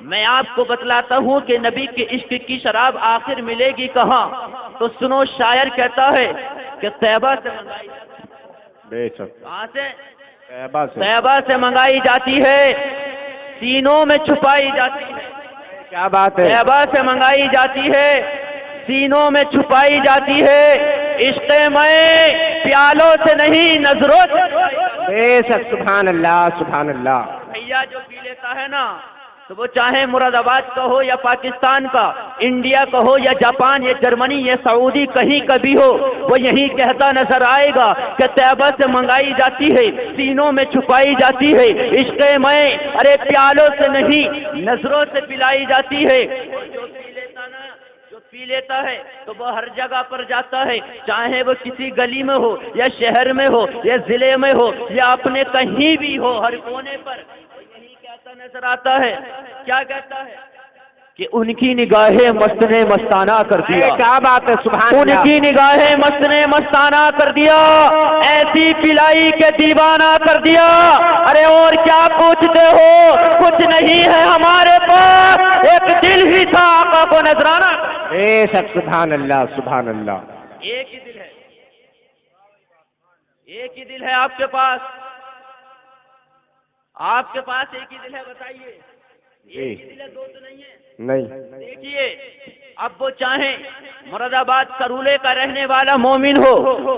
میں آپ کو بتلاتا ہوں کہ نبی کے عشق کی شراب آخر ملے گی کہاں؟ تو سنو، شاعر کہتا ہے کہ طیبہ سے منگائی جاتی ہے۔ بے شک، کہاں سے؟ طیبہ سے منگائی جاتی ہے، سینوں میں چھپائی جاتی ہے۔ کیا بات ہے؟ طیبہ سے منگائی جاتی ہے، سینوں میں چھپائی جاتی ہے، عشق میں پیالوں سے نہیں نظروں سے۔ بے شک، سبحان اللہ سبحان اللہ۔ بھیا جو پی لیتا ہے نا، تو وہ چاہے مراد آباد کا ہو یا پاکستان کا، انڈیا کا ہو یا جاپان یا جرمنی یا سعودی، کہیں کبھی ہو، وہ یہی کہتا نظر آئے گا کہ طیبہ سے منگائی جاتی ہے، سینوں میں چھپائی جاتی ہے، عشق میں ارے پیالوں سے نہیں نظروں سے پلائی جاتی ہے۔ اور جو پی لیتا ہے تو وہ ہر جگہ پر جاتا ہے، چاہے وہ کسی گلی میں ہو یا شہر میں ہو یا ضلع میں ہو یا اپنے کہیں بھی ہو، ہر کونے پر یہی کہتا نظر آتا ہے۔ کیا کہتا ہے؟ کہ ان کی نگاہیں مست نے مستانہ کر دیا۔ کیا بات ہے، سبحان ان اللہ۔ کی نگاہیں مست نے مستانہ کر دیا، ایسی پلائی کے دیوانہ کر دیا۔ ارے اور کیا پوچھتے ہو؟ کچھ نہیں ہے ہمارے پاس، ایک دل ہی تھا آقا کو نذرانہ۔ بے شک، سبحان اللہ سبحان اللہ۔ ایک ہی دل ہے، ایک ہی دل ہے آپ کے پاس، آپ کے پاس ایک ہی دل ہے، بتائیے ایک ہی دل ہے، دو تو نہیں ہے؟ نہیں۔ دیکھیے، اب وہ چاہے مراد آباد کرولے کا رہنے والا مومن ہو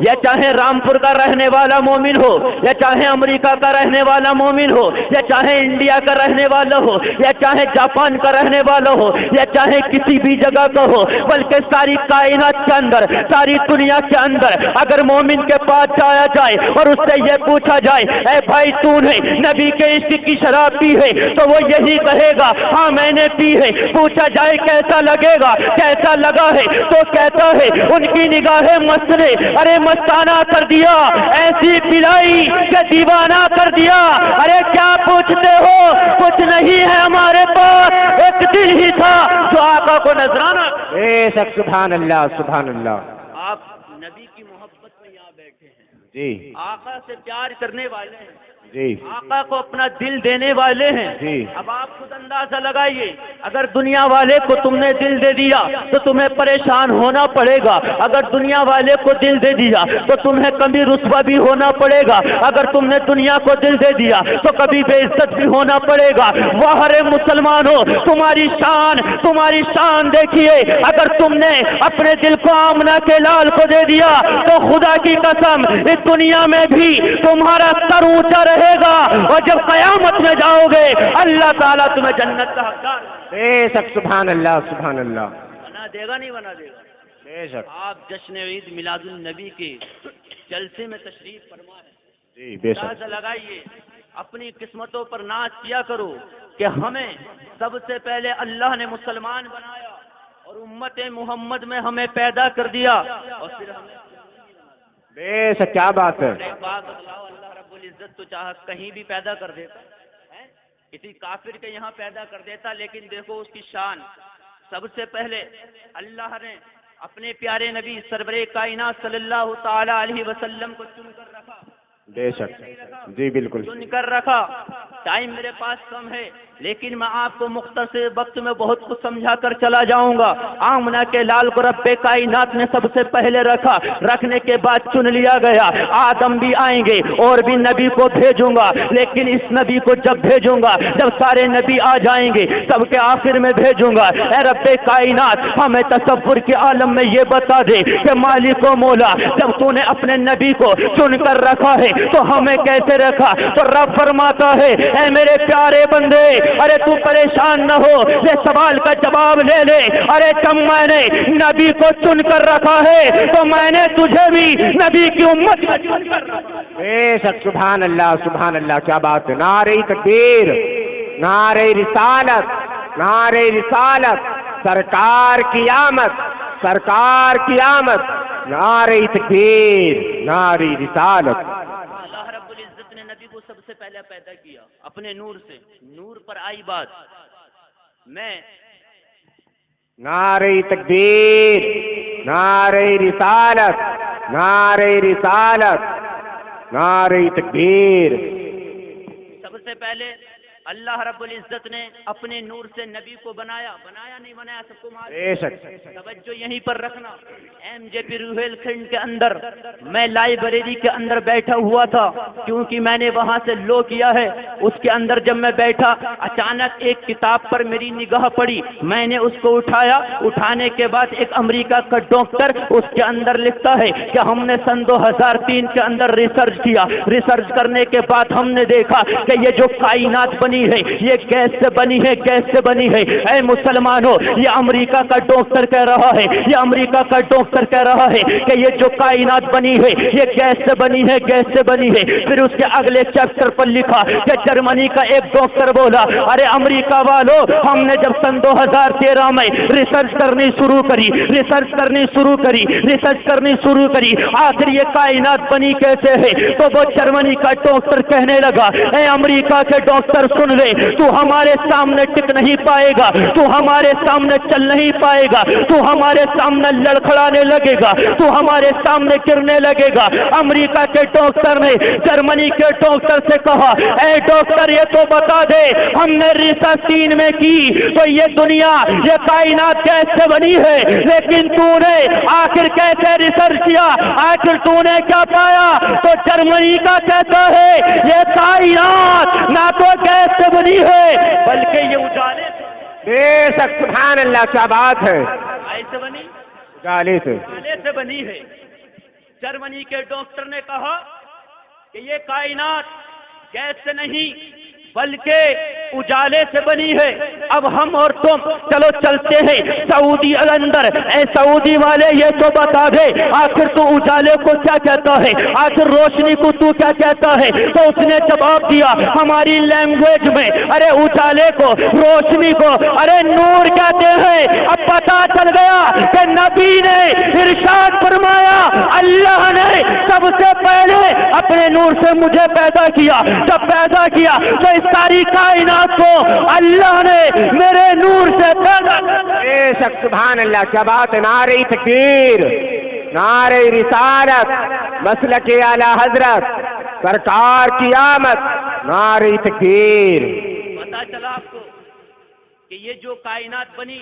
یا چاہے رامپور کا رہنے والا مومن ہو یا چاہے امریکہ کا رہنے والا مومن ہو یا چاہے انڈیا کا رہنے والا ہو یا چاہے جاپان کا رہنے والا ہو یا چاہے کسی بھی جگہ کا ہو، بلکہ ساری کائنات کے اندر، ساری دنیا کے اندر اگر مومن کے پاس جایا جائے اور اس سے یہ پوچھا جائے اے بھائی تو نے نبی کے عشق کی شراب پی ہے، تو وہ یہی کہے گا ہاں میں نے پی ہے۔ پوچھا جائے کیسا لگے گا، کیسا لگا ہے، تو کہتا ہے ان کی نگاہیں مست نے ارے مستانہ کر دیا، ایسی پلائی کہ دیوانہ کر دیا۔ ارے کیا پوچھتے ہو؟ کچھ نہیں ہے ہمارے پاس، ایک دل ہی تھا جو آقا کو نذرانہ۔ بے شک، سبحان اللہ سبحان اللہ۔ آپ نبی کی محبت میں یہاں بیٹھے ہیں، جی آقا سے پیار کرنے والے ہیں، جی آقا کو اپنا دل دینے والے ہیں۔ جی۔ اب آپ خود اندازہ لگائیے، اگر دنیا والے کو تم نے دل دے دیا تو تمہیں پریشان ہونا پڑے گا، اگر دنیا والے کو دل دے دیا تو تمہیں کبھی رسوا بھی ہونا پڑے گا، اگر تم نے دنیا کو دل دے دیا تو کبھی بے عزت بھی ہونا پڑے گا۔ وہ ہر مسلمانوں، تمہاری شان دیکھیے، اگر تم نے اپنے دل کو آمنہ کے لال کو دے دیا تو خدا کی قسم اس دنیا میں بھی تمہارا سر اونچا رہے گا، اور جب قیامت میں جاؤ گے اللہ تعالیٰ تمہیں جنت کا حقدار بے شک، سبحان اللہ سبحان اللہ۔ بنا دے گا، نہیں بنا دے گا؟ بے شک آپ جشن عید میلاد النبی کے جلسے میں تشریف فرما ہے، جی بے شک۔ اندازہ لگائیے، اپنی قسمتوں پر ناز کیا کرو کہ ہمیں سب سے پہلے اللہ نے مسلمان بنایا اور امت محمد میں ہمیں پیدا کر دیا، اور پھر ہمیں بے شک، کیا بات ہے۔ ایک بات بتلاؤ، اللہ رب العزت تو چاہا کہیں بھی پیدا کر دیتا ہے، کسی کافر کے یہاں پیدا کر دیتا، لیکن دیکھو اس کی شان، سب سے پہلے اللہ نے اپنے پیارے نبی سرور کائنات صلی اللہ تعالی علیہ وسلم کو چن کر رکھا، بے شک، جی بالکل چن کر رکھا۔ ٹائم میرے پاس کم ہے لیکن میں آپ کو مختصر وقت میں بہت کچھ سمجھا کر چلا جاؤں گا۔ آمنہ کے لال کو رب کائنات نے سب سے پہلے رکھا، رکھنے کے بعد چن لیا گیا، آدم بھی آئیں گے اور بھی نبی کو بھیجوں گا، لیکن اس نبی کو جب بھیجوں گا جب سارے نبی آ جائیں گے سب کے آخر میں بھیجوں گا۔ اے رب کائنات ہمیں تصور کے عالم میں یہ بتا دے کہ مالک و مولا جب تو نے اپنے نبی کو چن کر رکھا ہے تو ہمیں کیسے رکھا؟ تو رب فرماتا ہے اے میرے پیارے بندے، ارے تو پریشان نہ ہو، یہ سوال کا جواب لے لے۔ ارے جب میں نے نبی کو چن کر رکھا ہے تو میں نے تجھے بھی نبی کی امت میں چن کر رکھا۔ بے شک، سبحان اللہ سبحان اللہ، کیا بات ہے۔ نعرہ تکبیر، نعرہ رسالت، نعرہ رسالت، سرکار کی آمد، سرکار کی آمد، نعرہ تکبیر، نعرہ رسالت۔ اللہ رب العزت نے نبی کو سب سے پہلے پیدا کیا اپنے نور سے، نور پر آئی بات میں نعرہ تکبیر، نعرہ رسالت، نعرہ رسالت، نعرہ تکبیر۔ سب سے پہلے اللہ رب العزت نے اپنے نور سے نبی کو بنایا نہیں بنایا سب کو بے شک توجہ یہیں پر رکھنا. ایم جے پی روہیل کھنڈ کے اندر میں لائبریری کے اندر بیٹھا ہوا تھا کیونکہ میں نے وہاں سے لو کیا ہے. اس کے اندر جب میں بیٹھا اچانک ایک کتاب پر میری نگاہ پڑی. میں نے اس کو اٹھایا. اٹھانے کے بعد ایک امریکہ کا ڈاکٹر اس کے اندر لکھتا ہے کہ ہم نے سن 2003 کے اندر ریسرچ کیا. ریسرچ کرنے کے بعد ہم نے دیکھا کہ یہ جو کائنات بنی ہے یہ گیس سے بنی ہے, گیس سے بنی ہے. اے مسلمانوں, یہ امریکہ کا ڈاکٹر کہہ رہا ہے, یہ امریکہ کا ڈاکٹر کہہ رہا ہے کہ یہ جو کائنات بنی ہے یہ گیس سے بنی ہے, گیس سے بنی ہے. پھر اس کے اگلے چیپٹر پر لکھا کہ جرمنی کا ایک ڈاکٹر بولا ارے امریکہ والوں, ہم نے جب سن 2013 میں ریسرچ کرنی شروع کری, ریسرچ کرنی شروع کری, ریسرچ کرنی شروع کری, آخر یہ کائنات بنی کیسے ہے. تو وہ جرمنی کا ڈاکٹر کہنے لگا اے امریکہ کے ڈاکٹر سن لے, تو ہمارے سامنے ٹک نہیں پائے گا, تو ہمارے سامنے چل نہیں پائے گا, تو ہمارے سامنے لڑکھڑانے لگے گا, تو ہمارے سامنے گرنے لگے گا. امریکہ کے ڈاکٹر نے جرمنی کے ڈاکٹر سے کہا اے ڈاکٹر یہ تو بتا دے, ہم نے ریسرچ 3 میں کی تو یہ دنیا یہ کائنات کیسے بنی ہے, لیکن تو نے آخر کیسے ریسرچ کیا, آخر تو نے کیا پایا. تو جرمنی کا کہتا ہے یہ کائنات نہ تو گیس سے بنی ہے بلکہ یہ اجالے سے. بے شک سبحان اللہ, کیا بات ہے. ایسے بنی, اجالے سے بنی ہے. جرمنی کے ڈاکٹر نے کہا کہ یہ کائنات گیس سے نہیں بلکہ اجالے سے بنی ہے. اب ہم اور تم چلو چلتے ہیں سعودی اندر. اے سعودی والے یہ تو بتا دے آخر تو اجالے کو کیا کہتا ہے, آخر روشنی کو تو کیا کہتا ہے. تو اس نے جواب دیا ہماری لینگویج میں ارے اجالے کو, روشنی کو ارے نور کہتے ہیں. اب پتا چل گیا کہ نبی نے ارشاد فرمایا اللہ نے سب سے پہلے اپنے نور سے مجھے پیدا کیا. جب پیدا کیا تو ساری کائنات کو اللہ نے میرے نور سے پیدا کیا. بے شک سبحان اللہ, کیا بات ہے. نعرہ تکبیر, نعرہ رسالت, مسلک اعلی حضرت, سرکار کی آمد, نعرہ تکبیر. پتا چلا آپ کو کہ یہ جو کائنات بنی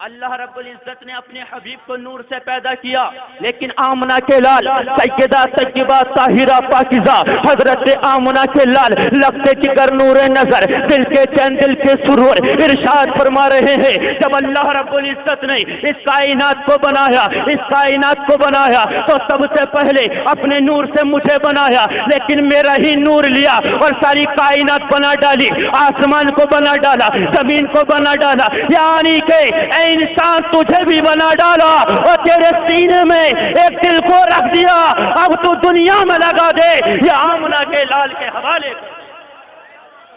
اللہ رب العزت نے اپنے حبیب کو نور سے پیدا کیا, لیکن آمنہ کے لال سیدہ طیبہ طاہرہ پاکیزہ حضرت آمنہ کے لال لگتے جگر نور نظر, دل کے چین دل کے سرور. ارشاد فرما رہے ہیں جب اللہ رب العزت نے اس کائنات کو بنایا, اس کائنات کو بنایا تو سب سے پہلے اپنے نور سے مجھے بنایا, لیکن میرا ہی نور لیا اور ساری کائنات بنا ڈالی. آسمان کو بنا ڈالا, زمین کو بنا ڈالا, یعنی کہ انسان تجھے بھی بنا ڈالا اور تیرے سینے میں ایک دل کو رکھ دیا. اب تو دنیا میں لگا دے یہ آمنہ کے لال کے حوالے.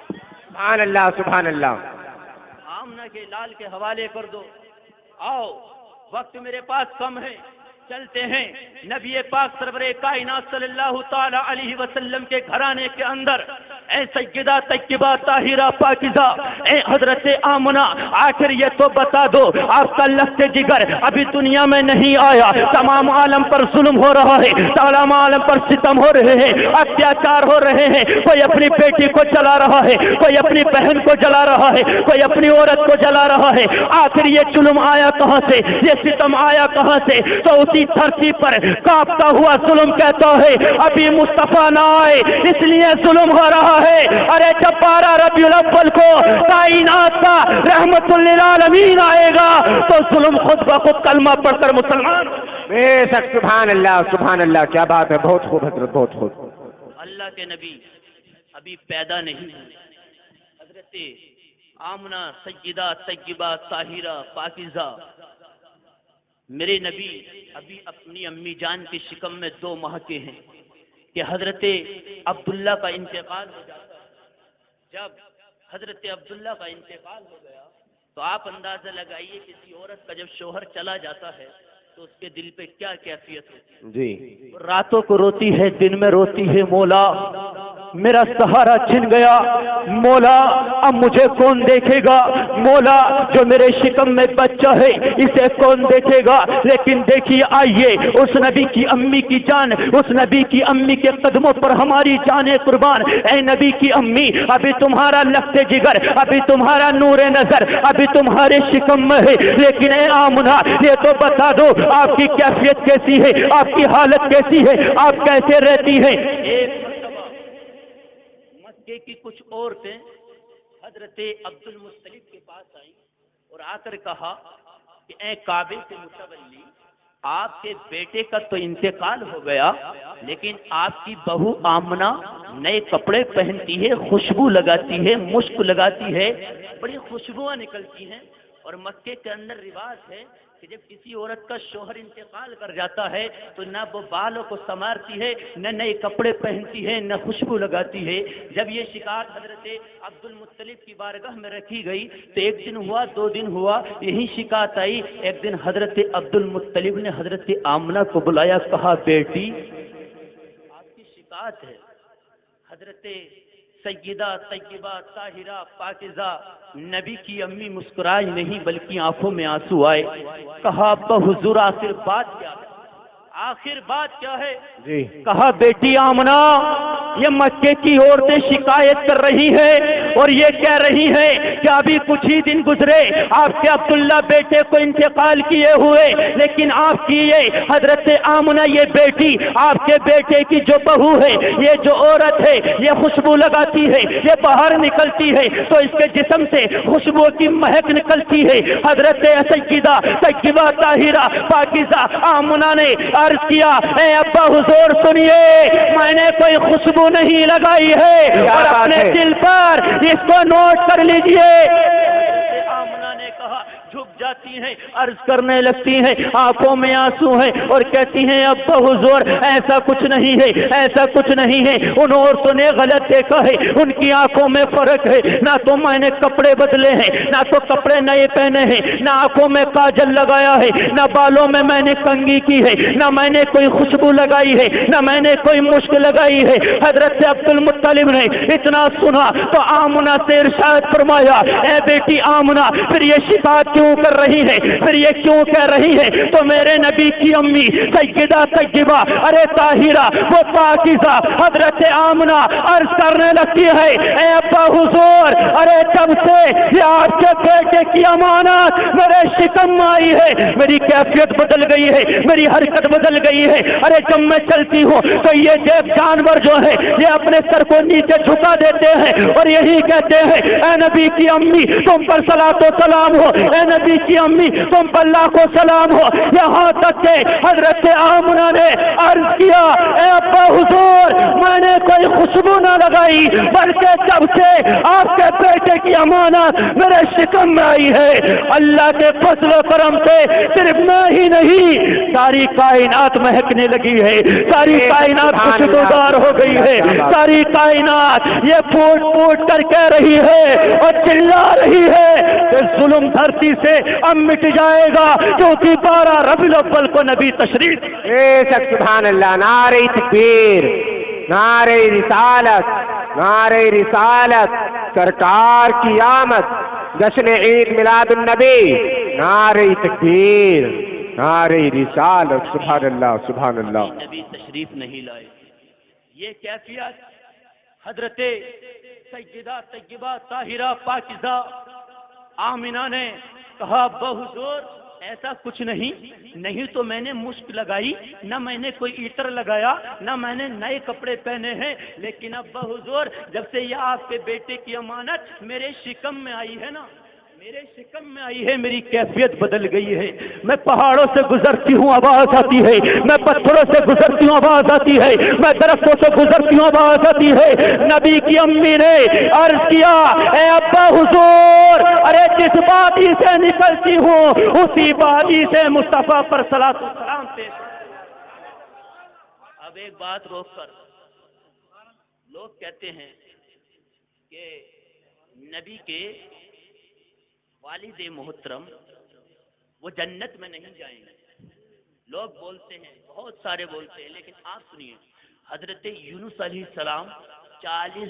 سبحان اللہ, سبحان اللہ. آمنہ کے لال کے حوالے کر دو. آؤ وقت میرے پاس کم ہے, چلتے ہیں نبی پاک سرور کائنات صلی اللہ تعالی علیہ وسلم کے گھرانے کے اندر. اے سیدہ طیبہ طاہرہ پاکیزہ, اے حضرت آمنہ, آخر یہ تو بتا دو آپ کا لخت جگر ابھی دنیا میں نہیں آیا. تمام عالم پر ظلم ہو رہا ہے, تمام عالم پر ستم ہو رہے ہیں, اتیاچار ہو رہے ہیں. کوئی اپنی بیٹی کو جلا رہا ہے, کوئی اپنی بہن کو جلا رہا ہے, کوئی اپنی عورت کو جلا رہا ہے. آخر یہ ظلم آیا کہاں سے, یہ ستم آیا کہاں سے. تو اسی دھرتی پر کانپتا ہوا ظلم کہتا ہے ابھی مصطفیٰ نہ آئے اس لیے ظلم ہو رہا ہے. ارے جب 12 ربیع الاول کو کائنات کا رحمت للعالمین آئے گا تو ظلم خود بخود کلمہ پڑھ کر مسلمان. بے شک سبحان اللہ, سبحان اللہ, کیا بات ہے. بہت خوب حضرت, بہت خوب. اللہ کے نبی ابھی پیدا نہیں ہوئے. حضرت آمنہ سیدہ طیبہ طاہرہ پاکیزہ میرے نبی ابھی اپنی امی جان کی شکم میں 2 ماہ کے ہیں کہ حضرت عبداللہ کا انتقال ہو جاتا ہے. جب حضرت عبداللہ کا انتقال ہو گیا تو آپ اندازہ لگائیے کسی عورت کا جب شوہر چلا جاتا ہے تو اس کے دل پہ کیا کیفیت ہوتی ہے. جی, راتوں کو روتی ہے, دن میں روتی ہے, مولا میرا سہارا چھن گیا، مولا اب مجھے کون دیکھے گا؟ مولا جو میرے شکم میں بچہ ہے اسے کون دیکھے گا؟ لیکن دیکھیے، آئیے اس نبی کی امی کی جان، اس نبی کی امی کے قدموں پر ہماری جانیں قربان۔ اے نبی کی امی، ابھی تمہارا لفظ جگر، ابھی تمہارا نور نظر ابھی تمہارے شکم میں ہے، لیکن اے آمنہ یہ تو بتا دو آپ کی کیفیت کیسی ہے، آپ کی حالت کیسی ہے، آپ کیسے رہتی ہیں؟ ایک مرتبہ مکے کی کچھ عورتیں حضرت عبد المطلب کے پاس آئیں اور آ کر کہا کہ اے کعبے کے متولی، آپ کے بیٹے کا تو انتقال ہو گیا، لیکن آپ کی بہو آمنہ نئے کپڑے پہنتی ہے، خوشبو لگاتی ہے، مشک لگاتی ہے، بڑی خوشبوئیں نکلتی ہیں۔ اور مکے کے اندر رواج ہے کہ جب کسی عورت کا شوہر انتقال کر جاتا ہے تو نہ وہ بالوں کو سنوارتی ہے، نہ نئے کپڑے پہنتی ہے، نہ خوشبو لگاتی ہے۔ جب یہ شکایت حضرت عبد المطلب کی بارگاہ میں رکھی گئی تو ایک دن ہوا، 2 دن ہوا، یہی شکایت آئی۔ ایک دن حضرت عبد المطلب نے حضرت آمنہ کو بلایا، کہا بیٹی آپ کی شکایت ہے۔ حضرت سیدہ طیبہ طاہرہ پاکیزہ نبی کی امی مسکرائی نہیں بلکہ آنکھوں میں آنسو آئے۔ کہا بحضور آخر بات کیا ہے؟ آخر بات کیا ہے؟ جی کہا بیٹی آمنہ، یہ مکے کی عورتیں شکایت کر رہی ہے اور یہ کہہ رہی ہے کہ ابھی کچھ ہی دن گزرے آپ کے عبداللہ بیٹے کو انتقال کیے ہوئے، لیکن آپ کی یہ حضرت آمنہ یہ بیٹی آپ کے بیٹے کی جو بہو ہے، یہ جو عورت ہے، یہ خوشبو لگاتی ہے، یہ باہر نکلتی ہے تو اس کے جسم سے خوشبو کی مہک نکلتی ہے۔ حضرت سیدہ طیبہ طاہرہ پاکیزہ آمنہ نے عرض کیا، اے ابا حضور سنیے، میں نے کوئی خوشبو نہیں لگائی ہے، اور اپنے دل پر اس کو نوٹ کر لیجئے۔ آمنہ نے کہا، جھک جاتی ہیں، عرض کرنے لگتی ہیں، آنکھوں میں آنسو ہیں اور کہتی ہیں ابا حضور ایسا کچھ نہیں ہے، ایسا کچھ نہیں ہے، ان عورتوں نے غلط دیکھا ہے، ان کی آنکھوں میں فرق ہے، نہ تو میں نے کپڑے بدلے ہیں، نہ تو کپڑے نئے پہنے ہیں، نہ آنکھوں میں کاجل لگایا ہے، نہ بالوں میں نے کنگھی کی ہے، نہ میں نے کوئی خوشبو لگائی ہے، نہ میں نے کوئی مشک لگائی ہے۔ حضرت عبد المطلب نے اتنا سنا تو آمنہ سے ارشاد فرمایا، اے بیٹی آمنہ پھر یہ شکایت کیوں کر رہی ہے، پھر یہ کیوں کہہ رہی ہے؟ تو میرے نبی کی امی سیدہ طیبہ ارے طاہرہ وہ پاکیزہ حضرت آمنہ عرض کرنے لگتی ہے، اے ابا حضور ارے جب سے یہ آپ کے بیٹے کی امانت میرے شکم میں آئی ہے، میری کیفیت بدل گئی ہے، میری حرکت بدل گئی ہے۔ ارے جب میں چلتی ہوں تو یہ جانور جو ہے یہ اپنے سر کو نیچے جھکا دیتے ہیں اور یہی کہتے ہیں، اے نبی کی امی تم پر صلاۃ و سلام ہو، اے نبی کی امی تم پر لاکھوں سلام ہو۔ یہاں تک کہ حضرت آمنہ نے عرض کیا، اے ابا حضور میں نے کوئی خوشبو نہ لگائی، بلکہ جب سے آپ کے بیٹے کی امانت میرے شکم میں آئی ہے، اللہ کے فضل و کرم سے صرف میں ہی نہیں ساری کائنات مہکنے لگی ہے، ساری کائنات خوشبودار ہو گئی ہے، ساری کائنات یہ پھوٹ پھوٹ کر کہہ رہی ہے اور چلا رہی ہے کہ ظلم دھرتی سے اب مٹ جائے گا، کیونکہ 12 ربیع الاول کو نبی تشریف۔ سبحان اللہ، نعرہ تکبیر، نعرہ رسالت، نعرہ رسالت، سرکار کی آمد، جشن عید میلاد النبی، نعرہ تکبیر، نعرہ رسالت، سبحان اللہ سبحان اللہ۔ نبی تشریف نہیں لائے۔ یہ کیفیت حضرت سیدہ طیبہ طاہرہ پاکیزہ آمنہ نے کہا، بحضور ایسا کچھ نہیں تو میں نے مشک لگائی، نہ میں نے کوئی عطر لگایا، نہ میں نے نئے کپڑے پہنے ہیں، لیکن اب بحضور جب سے یہ آپ کے بیٹے کی امانت میرے شکم میں آئی ہے نا، میرے شکم میں آئی ہے، میری کیفیت بدل گئی ہے۔ میں پہاڑوں سے گزرتی ہوں آواز آتی ہے، میں پتھروں سے گزرتی ہوں آواز آتی ہے، میں درختوں سے گزرتی ہوں آواز آتی ہے۔ نبی کی امی نے عرض کیا، اے ابا حضور ارے جس وادی سے نکلتی ہوں اسی وادی سے مصطفیٰ پر صلاۃ و سلام پیش۔ اب ایک بات روک کر، لوگ کہتے ہیں کہ نبی کے والد محترم وہ جنت میں نہیں جائیں گے، لوگ بولتے ہیں، بہت سارے بولتے ہیں، لیکن آپ سنیے، حضرت یونس علیہ السلام 40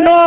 9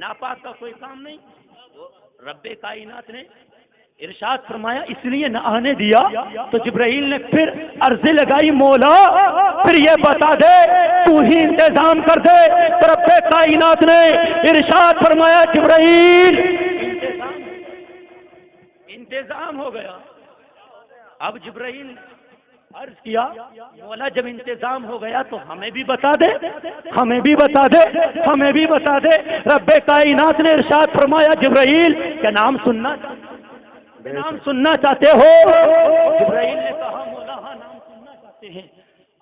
ناپاک کا کوئی کام نہیں. وہ رب کائنات نے ارشاد فرمایا اس لیے نہ آنے دیا. تو جبرائیل نے پھر عرض لگائی مولا پھر یہ بتا دے تو ہی انتظام کر دے. تو رب کائنات نے ارشاد فرمایا جبرائیل انتظام ہو گیا. اب جبرائیل عرض کیا مولا جب انتظام ہو گیا تو ہمیں بھی بتا دے ہمیں بھی بتا دے ہمیں بھی بتا دے. رب کائنات نے ارشاد فرمایا جبرائیل کیا نام سننا چاہتے ہو؟ جبرائیل نے کہا مولا ہاں نام سننا چاہتے ہیں.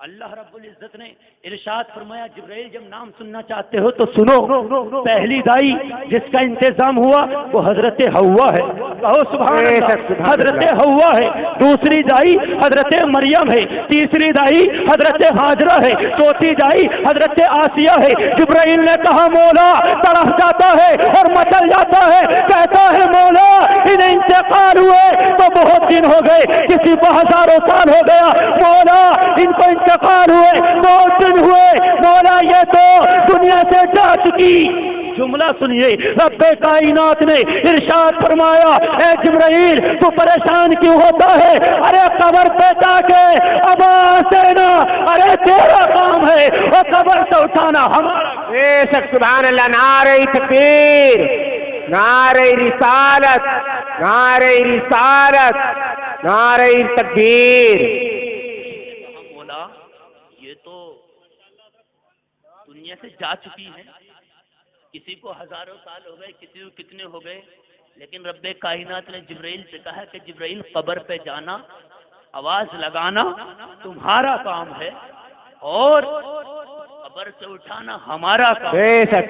اللہ رب العزت نے ارشاد فرمایا جبرائیل جب نام سننا چاہتے ہو تو سنو. پہلی دائی جس کا انتظام ہوا وہ حضرت حوا ہے. کہو سبحان اللہ. حضرت حوا ہے. دوسری دائی حضرت مریم ہے. تیسری دائی حضرت ہاجرہ ہے. چوتھی دائی حضرت آسیہ ہے. جبرائیل نے کہا مولا تڑپ جاتا ہے اور مچل جاتا ہے. کہتا ہے مولا انہیں انتقال ہوئے تو بہت دن ہو گئے کسی کو ہزاروں سال ہو گیا. مولا ان کو انتقال ہوئے بہت دن ہوئے. مولا یہ تو دنیا سے جا چکی. جملہ سنیے رب کائنات نے ارشاد فرمایا اے جبرائیل تو پریشان کیوں ہوتا ہے؟ ارے قبر پہ جا کے آواز دینا ارے تیرا کام ہے اور قبر سے اٹھانا ہمارا. بے شک سبحان اللہ. نعرہ تکبیر نعرہ رسالت نعرہ رسالت نعرہ تکبیر. مولا یہ تو دنیا سے جا چکی ہے. کسی کو ہزاروں سال ہو گئے کسی کو کتنے ہو گئے. لیکن رب کائنات نے جبرائیل سے کہا کہ جبرائیل قبر پہ جانا آواز لگانا تمہارا کام ہے اور قبر سے اٹھانا ہمارا کام.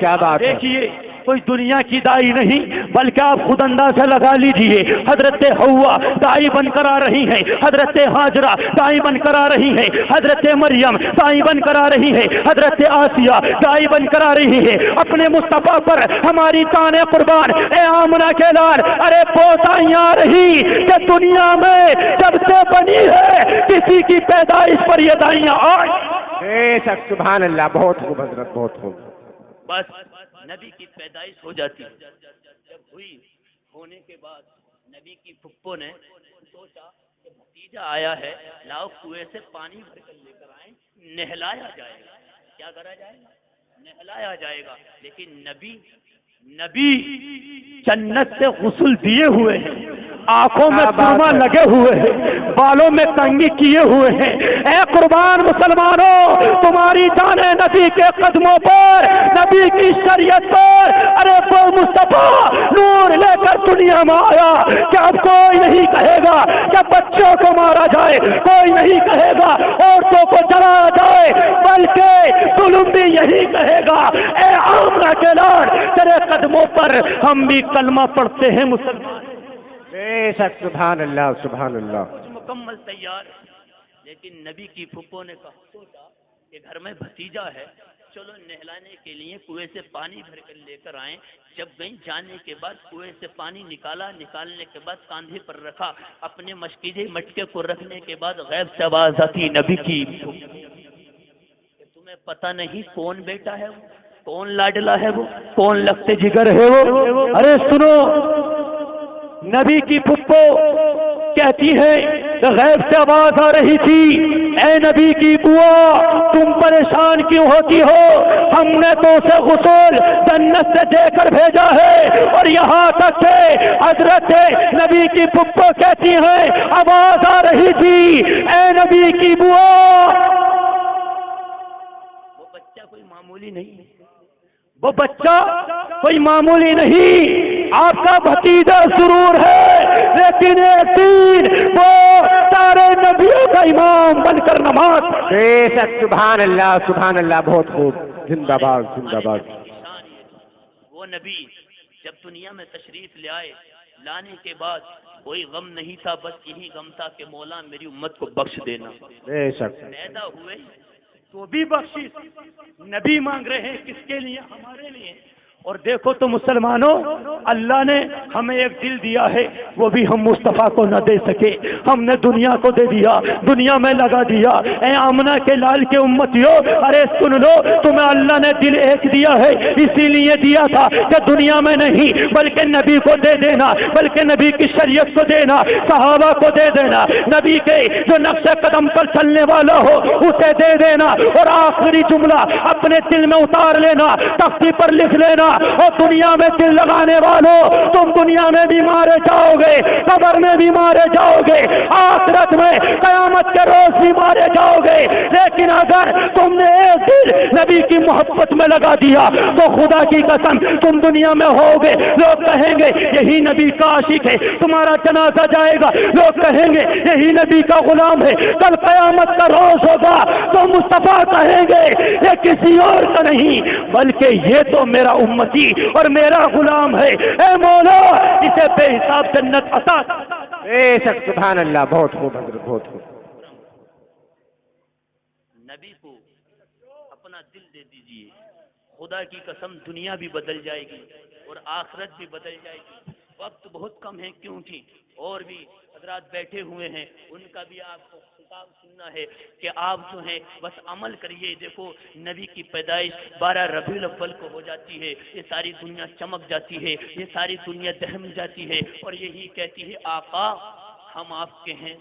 کیا بات ہے. دیکھیے کوئی دنیا کی دائی نہیں بلکہ آپ خود اندازہ لگا لیجئے. حضرت حوا دائی بن کر آ رہی ہے. حضرت ہاجرہ دائی بن کر آ رہی ہے. حضرت مریم دائی بن کر آ رہی ہے. حضرت آسیہ دائی بن کر آ رہی ہے. اپنے مصطفیٰ پر ہماری جان قربان اے آمنہ کے لال ارے پوسائیاں آ رہی کہ دنیا میں جب سے بنی ہے کسی کی پیدائش پر یہ دائیاں آئی. بے شک سبحان اللہ. بہت خوب حضرت بہت خوب. بس نبی کی پیدائش ہو جاتی. جب ہوئی ہونے کے بعد نبی کی پھپھو نے سوچا کہ بھتیجا آیا ہے لاؤ کنویں سے پانی بھر کر لے کر آئیں نہلایا جائے گا. کیا کرا جائے گا؟ نہلایا جائے گا. لیکن نبی جنت سے غسل دیے ہوئے ہیں. آنکھوں میں سرما لگے ہوئے ہیں. بالوں میں کنگھی کیے ہوئے ہیں. اے قربان مسلمانوں تمہاری جان نبی کے قدموں پر نبی کی شریعت پر ارے وہ مصطفیٰ نور لے کر دنیا میں آیا کہ اب کوئی نہیں کہے گا کہ بچوں کو مارا جائے. کوئی نہیں کہے گا عورتوں کو جلایا جائے بلکہ ظلم بھی یہی کہے گا اے آمنہ کے لال تیرے قدموں پر ہم بھی کلمہ پڑھتے ہیں مسلمان. بے شک سبحان اللہ سبحان اللہ. مکمل تیار. لیکن نبی کی پھپھو نے سوچا کہ گھر میں بھتیجا ہے چلو نہلانے کے لیے کنویں سے پانی بھر کر لے کر آئیں. جب گئیں جانے کے بعد کنویں سے پانی نکالنے کے بعد کاندھے پر رکھا. اپنے مشکیزے مٹکے کو رکھنے کے بعد غیب سے آواز آتی نبی کی کہ تمہیں پتہ نہیں کون بیٹا ہے وہ کون لاڈلا ہے وہ کون لگتے جگر ہے وہ. ارے سنو نبی کی پھپھو کہتی ہے کہ غیب سے آواز آ رہی تھی اے نبی کی بوا تم پریشان کیوں ہوتی ہو؟ ہم نے تو اسے غسل جنت سے دے کر بھیجا ہے. اور یہاں تک کہ حضرت نبی کی پھپھو کہتی ہیں آواز آ رہی تھی اے نبی کی بوا. وہ بچہ کوئی معمولی نہیں ہے. وہ بچہ کوئی معمولی نہیں. آپ کا بھتیجا ضرور ہے لیکن وہ سارے نبیوں کا امام بن کر نماز. بے شک سبحان اللہ سبحان اللہ. بہت خوب. زندہ باد زندہ باد. وہ نبی جب دنیا میں تشریف لے آئے لانے کے بعد کوئی غم نہیں تھا بس یہی غم تھا کہ مولا میری امت کو بخش دینا. بے شک. پیدا ہوئے تو بھی بخشش نبی مانگ رہے ہیں کس کے لیے؟ ہمارے لیے. اور دیکھو تو مسلمانوں، اللہ نے ہمیں ایک دل دیا ہے، وہ بھی ہم مصطفیٰ کو نہ دے سکے، ہم نے دنیا کو دے دیا، دنیا میں لگا دیا۔ اے آمنہ کے لال کے امتیوں، ارے سن لو، تمہیں اللہ نے دل ایک دیا ہے، اسی لیے دیا تھا کہ دنیا میں نہیں بلکہ نبی کو دے دینا، بلکہ نبی کی شریعت کو دینا، صحابہ کو دے دینا، نبی کے جو نقش قدم پر چلنے والا ہو اسے دے دینا، اور آخری جملہ اپنے دل میں اتار لینا، تختی پر لکھ لینا، اور دنیا میں دل لگانے والوں، تم دنیا میں بھی مارے جاؤ گے، قبر میں بھی مارے جاؤ گے، آخرت میں قیامت کے روز بھی مارے جاؤ گے، لیکن اگر تم نے ایک دل نبی کی محبت میں لگا دیا تو خدا کی قسم تم دنیا میں ہوگے، لوگ کہیں گے یہی نبی کا عاشق ہے، تمہارا جنازہ جائے گا، لوگ کہیں گے یہی نبی کا غلام ہے، کل قیامت کا روز ہوگا تو مصطفیٰ کہیں گے یہ کسی اور کا نہیں بلکہ یہ تو میرا امتی اور میرا غلام ہے، اے مولا اسے بے حساب جنت عطا۔ بے شک، سبحان اللہ، بہت خوب حضرت، بہت خوب۔ نبی کو اپنا دل دے دیجئے، خدا کی قسم دنیا بھی بدل جائے گی اور آخرت بھی بدل جائے گی۔ وقت بہت کم ہے کیونکہ اور بھی حضرات بیٹھے ہوئے ہیں، ان کا بھی آپ کو خطاب سننا ہے کہ آپ جو ہیں بس عمل کریے۔ دیکھو نبی کی پیدائش 12 ربیع الاول کو ہو جاتی ہے، یہ ساری دنیا چمک جاتی ہے، یہ ساری دنیا دہم جاتی ہے اور یہی کہتی ہے آقا ہم آپ کے ہیں،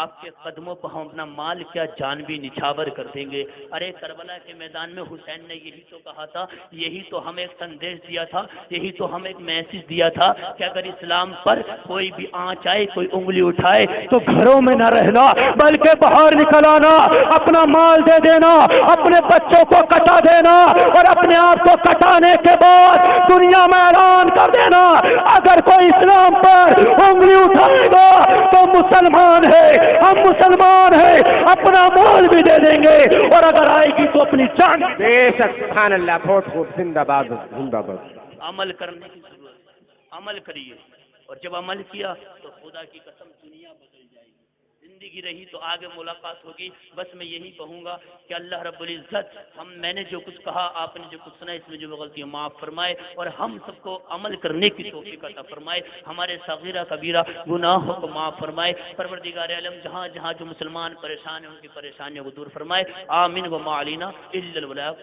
آپ کے قدموں پر ہم اپنا مال کیا جان بھی نچھاور کر دیں گے۔ ارے کربلا کے میدان میں حسین نے یہی تو کہا تھا، یہی تو ہمیں ایک سندیش دیا تھا، یہی تو ہمیں ایک میسج دیا تھا کہ اگر اسلام پر کوئی بھی آنچ آئے، کوئی انگلی اٹھائے تو گھروں میں نہ رہنا بلکہ باہر نکل آنا، اپنا مال دے دینا، اپنے بچوں کو کٹا دینا اور اپنے آپ کو کٹانے کے بعد دنیا میں اعلان کر دینا اگر کوئی اسلام پر انگلی اٹھائے گا تو مسلمان ہے، ہم مسلمان ہیں، اپنا مال بھی دے دیں گے اور اگر آئے گی تو اپنی جان۔ بے شک، سبحان اللہ، بہت خوب، زندہ باد، زندہ باد۔ عمل کرنے کی ضرورت ہے، عمل کریے، اور جب عمل کیا تو خدا کی قسم دنیا بدل جائے گی، زندگی رہی تو آگے ملاقات ہوگی۔ بس میں یہی کہوں گا کہ اللہ رب العزت میں نے جو کچھ کہا، آپ نے جو کچھ سنا، اس میں جو غلطیاں معاف فرمائے اور ہم سب کو عمل کرنے کی توفیق عطا فرمائے، ہمارے صغیرہ کبیرہ گناہوں کو معاف فرمائے۔ پروردگار عالم جہاں جہاں جو مسلمان پریشان ہیں ان کی پریشانیوں کو دور فرمائے۔ آمین و ما علینا الا البلاغ۔